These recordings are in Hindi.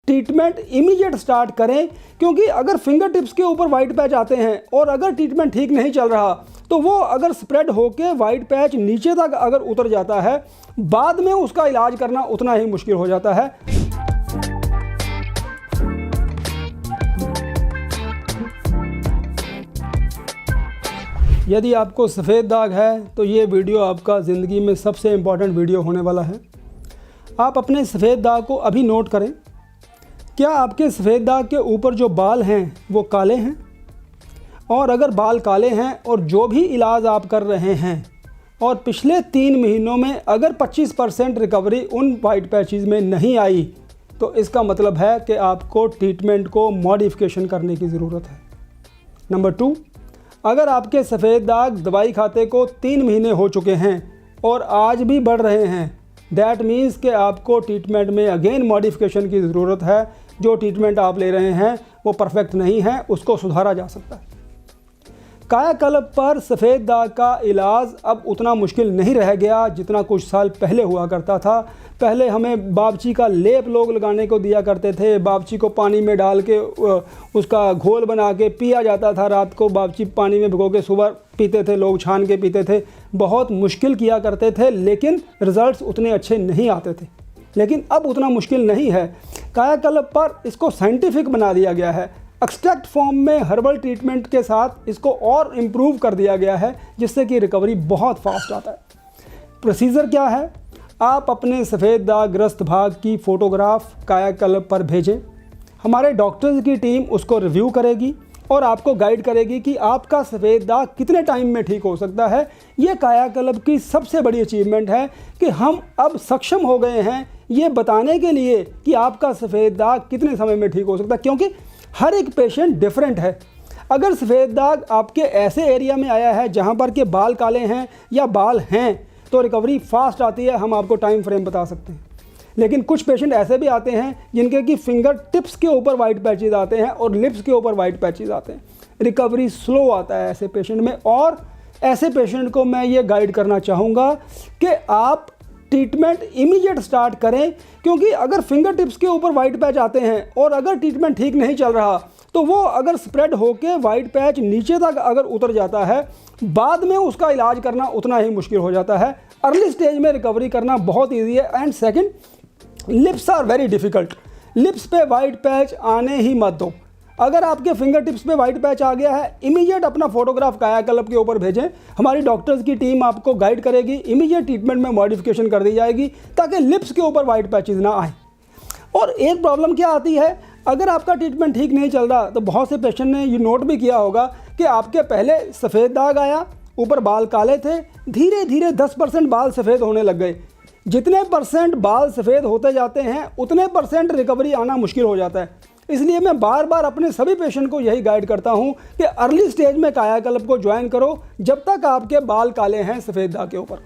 ट्रीटमेंट इमीडिएट स्टार्ट करें, क्योंकि अगर फिंगर टिप्स के ऊपर वाइट पैच आते हैं और अगर ट्रीटमेंट ठीक नहीं चल रहा तो वो अगर स्प्रेड होके वाइट पैच नीचे तक अगर उतर जाता है, बाद में उसका इलाज करना उतना ही मुश्किल हो जाता है। यदि आपको सफ़ेद दाग है तो ये वीडियो आपका ज़िंदगी में सबसे इम्पॉर्टेंट वीडियो होने वाला है। आप अपने सफ़ेद दाग को अभी नोट करें। क्या आपके सफ़ेद दाग के ऊपर जो बाल हैं वो काले हैं? और अगर बाल काले हैं और जो भी इलाज आप कर रहे हैं और पिछले 3 महीनों में अगर 25% रिकवरी उन वाइट पैचेस में नहीं आई, तो इसका मतलब है कि आपको ट्रीटमेंट को मॉडिफिकेशन करने की ज़रूरत है। नंबर 2, अगर आपके सफ़ेद दाग दवाई खाते को 3 महीने हो चुके हैं और आज भी बढ़ रहे हैं, दैट मीन्स कि आपको ट्रीटमेंट में अगेन मॉडिफिकेशन की ज़रूरत है। जो ट्रीटमेंट आप ले रहे हैं वो परफेक्ट नहीं है, उसको सुधारा जा सकता है। कायाकल्प पर सफ़ेद दाग का इलाज अब उतना मुश्किल नहीं रह गया जितना कुछ साल पहले हुआ करता था। पहले हमें बावची का लेप लोग लगाने को दिया करते थे। बावची को पानी में डाल के उसका घोल बना के पिया जाता था। रात को बावची पानी में भिगो के सुबह पीते थे, लोग छान के पीते थे। बहुत मुश्किल किया करते थे, लेकिन रिज़ल्ट्स उतने अच्छे नहीं आते थे। लेकिन अब उतना मुश्किल नहीं है। कायाकल्प पर इसको साइंटिफिक बना दिया गया है। एक्सट्रैक्ट फॉर्म में हर्बल ट्रीटमेंट के साथ इसको और इम्प्रूव कर दिया गया है, जिससे कि रिकवरी बहुत फास्ट आता है। प्रोसीजर क्या है? आप अपने सफ़ेद दाग ग्रस्त भाग की फ़ोटोग्राफ कायाकल्प पर भेजें। हमारे डॉक्टर्स की टीम उसको रिव्यू करेगी और आपको गाइड करेगी कि आपका सफ़ेद दाग कितने टाइम में ठीक हो सकता है। ये कायाकल्प की सबसे बड़ी अचीवमेंट है कि हम अब सक्षम हो गए हैं ये बताने के लिए कि आपका सफ़ेद दाग कितने समय में ठीक हो सकता है, क्योंकि हर एक पेशेंट डिफरेंट है। अगर सफ़ेद दाग आपके ऐसे एरिया में आया है जहाँ पर के बाल काले हैं या बाल हैं, तो रिकवरी फास्ट आती है, हम आपको टाइम फ्रेम बता सकते हैं। लेकिन कुछ पेशेंट ऐसे भी आते हैं जिनके कि फिंगर टिप्स के ऊपर वाइट पैचेस आते हैं और लिप्स के ऊपर वाइट पैचेस आते हैं। रिकवरी स्लो आता है ऐसे पेशेंट में, और ऐसे पेशेंट को मैं ये गाइड करना चाहूँगा कि आप ट्रीटमेंट इमीडिएट स्टार्ट करें, क्योंकि अगर फिंगर टिप्स के ऊपर वाइट पैच आते हैं और अगर ट्रीटमेंट ठीक नहीं चल रहा तो वो अगर स्प्रेड होके वाइट पैच नीचे तक अगर उतर जाता है, बाद में उसका इलाज करना उतना ही मुश्किल हो जाता है। अर्ली स्टेज में रिकवरी करना बहुत ईजी है। And second, lips are very difficult. Lips पे वाइट पैच आने ही मत दो। अगर आपके फिंगर टिप्स पे वाइट पैच आ गया है, इमीडिएट अपना फोटोग्राफ कायाकल्प के ऊपर भेजें। हमारी डॉक्टर्स की टीम आपको गाइड करेगी, इमीडिएट ट्रीटमेंट में मॉडिफिकेशन कर दी जाएगी ताकि लिप्स के ऊपर वाइट पैचेस ना आए। और एक प्रॉब्लम क्या आती है, अगर आपका ट्रीटमेंट ठीक नहीं चल रहा तो बहुत से पेशेंट ने ये नोट भी किया होगा कि आपके पहले सफ़ेद दाग आया, ऊपर बाल काले थे, धीरे धीरे 10% बाल सफ़ेद होने लग गए। जितने % बाल सफ़ेद होते जाते हैं उतने % रिकवरी आना मुश्किल हो जाता है। इसलिए मैं बार बार अपने सभी पेशेंट को यही गाइड करता हूं कि अर्ली स्टेज में कायाकल्प को ज्वाइन करो जब तक आपके बाल काले हैं सफ़ेद दाग के ऊपर।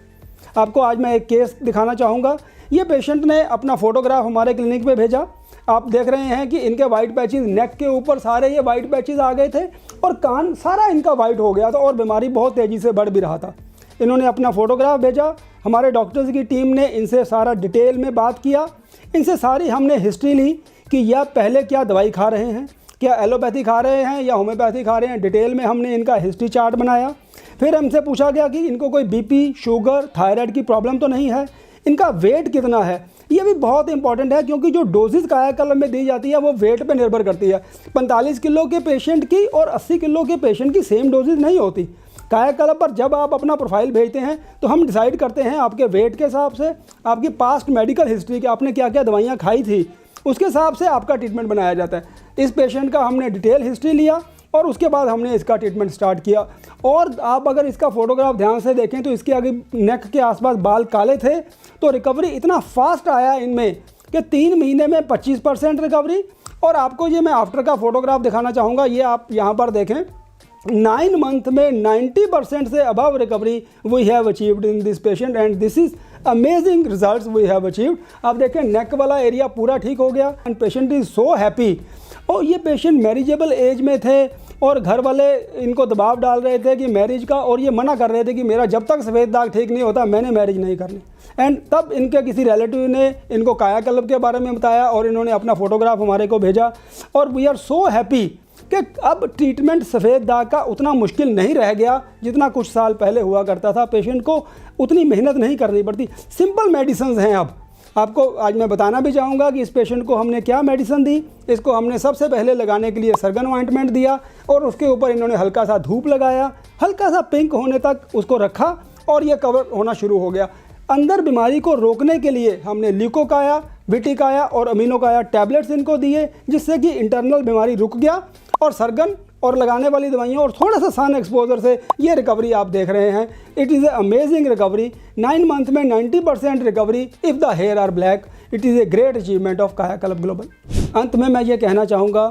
आपको आज मैं एक केस दिखाना चाहूँगा। ये पेशेंट ने अपना फ़ोटोग्राफ हमारे क्लिनिक पे भेजा। आप देख रहे हैं कि इनके वाइट पैचेस नेक के ऊपर सारे ये वाइट पैचेस आ गए थे और कान सारा इनका वाइट हो गया था और बीमारी बहुत तेज़ी से बढ़ भी रहा था। इन्होंने अपना फ़ोटोग्राफ भेजा। हमारे डॉक्टर्स की टीम ने इनसे सारा डिटेल में बात किया। इनसे सारी हमने हिस्ट्री ली कि यह पहले क्या दवाई खा रहे हैं, क्या एलोपैथी खा रहे हैं या होम्योपैथी खा रहे हैं। डिटेल में हमने इनका हिस्ट्री चार्ट बनाया। फिर हमसे पूछा गया कि इनको कोई बीपी, शुगर, थायराइड की प्रॉब्लम तो नहीं है, इनका वेट कितना है। ये भी बहुत इंपॉर्टेंट है, क्योंकि जो डोजेज कायाकल्प में दी जाती है वो वेट पे निर्भर करती है। 45 किलो के पेशेंट की और 80 किलो के पेशेंट की सेम डोजेज नहीं होती। कायाकल्प पर जब आप अपना प्रोफाइल भेजते हैं तो हम डिसाइड करते हैं आपके वेट के हिसाब से, आपकी पास्ट मेडिकल हिस्ट्री के, आपने क्या क्या दवाइयाँ खाई थी, उसके हिसाब से आपका ट्रीटमेंट बनाया जाता है। इस पेशेंट का हमने डिटेल हिस्ट्री लिया और उसके बाद हमने इसका ट्रीटमेंट स्टार्ट किया। और आप अगर इसका फ़ोटोग्राफ ध्यान से देखें तो इसके आगे नेक के आसपास बाल काले थे, तो रिकवरी इतना फास्ट आया इनमें कि 3 महीने में 25% रिकवरी। और आपको ये मैं आफ्टर का फ़ोटोग्राफ दिखाना चाहूँगा। ये आप यहाँ पर देखें, 9 मंथ में 90% से above recovery we have achieved in this patient and this is amazing results we have achieved. आप देखें नेक वाला एरिया पूरा ठीक हो गया and patient is so happy. और ये पेशेंट मैरिजेबल एज में थे और घर वाले इनको दबाव डाल रहे थे कि मैरिज का, और ये मना कर रहे थे कि मेरा जब तक सफ़ेद दाग ठीक नहीं होता मैंने मैरिज नहीं करनी। एंड तब इनके किसी रिलेटिव ने इनको कायाकल्प के बारे में बताया और इन्होंने अपना फ़ोटोग्राफ हमारे को भेजा, और वी आर सो हैप्पी कि अब ट्रीटमेंट सफ़ेद दाग का उतना मुश्किल नहीं रह गया जितना कुछ साल पहले हुआ करता था। पेशेंट को उतनी मेहनत नहीं करनी पड़ती, सिंपल मेडिसिन हैं। अब आपको आज मैं बताना भी चाहूँगा कि इस पेशेंट को हमने क्या मेडिसिन दी। इसको हमने सबसे पहले लगाने के लिए सरगन ऑइंटमेंट दिया और उसके ऊपर इन्होंने हल्का सा धूप लगाया, हल्का सा पिंक होने तक उसको रखा और ये कवर होना शुरू हो गया। अंदर बीमारी को रोकने के लिए हमने ल्यूकोकाया, विटिकाया और अमीनोकाया टैबलेट्स इनको दिए, जिससे कि इंटरनल बीमारी रुक गया, और सरगन और लगाने वाली दवाइयाँ और थोड़ा सा सन एक्सपोजर से ये रिकवरी आप देख रहे हैं। It is a amazing recovery. 9 month में 90% recovery if the hair are black. It is a great achievement of Kayakalp global. अंत में मैं ये कहना चाहूँगा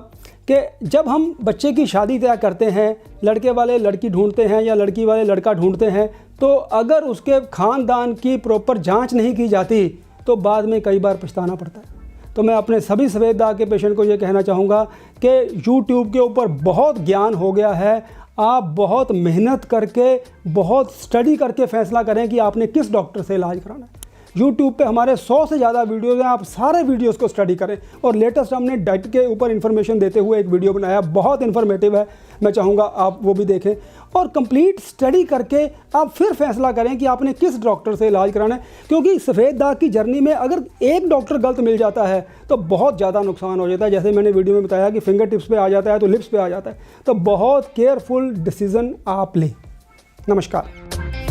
कि जब हम बच्चे की शादी तय करते हैं, लड़के वाले लड़की ढूंढते हैं या लड़की वाले लड़का ढूंढते हैं, तो अगर उसके ख़ानदान की प्रॉपर जाँच नहीं की जाती तो बाद में कई बार पछताना पड़ता है। तो मैं अपने सभी सफ़ेद दाग के पेशेंट को ये कहना चाहूँगा कि YouTube के ऊपर बहुत ज्ञान हो गया है। आप बहुत मेहनत करके, बहुत स्टडी करके फ़ैसला करें कि आपने किस डॉक्टर से इलाज कराना है। YouTube पे हमारे 100 से ज़्यादा वीडियोज़ हैं, आप सारे वीडियोज़ को स्टडी करें। और लेटेस्ट हमने डाइट के ऊपर इन्फॉर्मेशन देते हुए एक वीडियो बनाया, बहुत इन्फॉर्मेटिव है, मैं चाहूँगा आप वो भी देखें। और कंप्लीट स्टडी करके आप फिर फैसला करें कि आपने किस डॉक्टर से इलाज कराना है, क्योंकि सफ़ेद दाग की जर्नी में अगर एक डॉक्टर गलत मिल जाता है तो बहुत ज़्यादा नुकसान हो जाता है। जैसे मैंने वीडियो में बताया कि फिंगर टिप्स पे आ जाता है तो लिप्स पे आ जाता है। तो बहुत केयरफुल डिसीज़न आप लें। नमस्कार।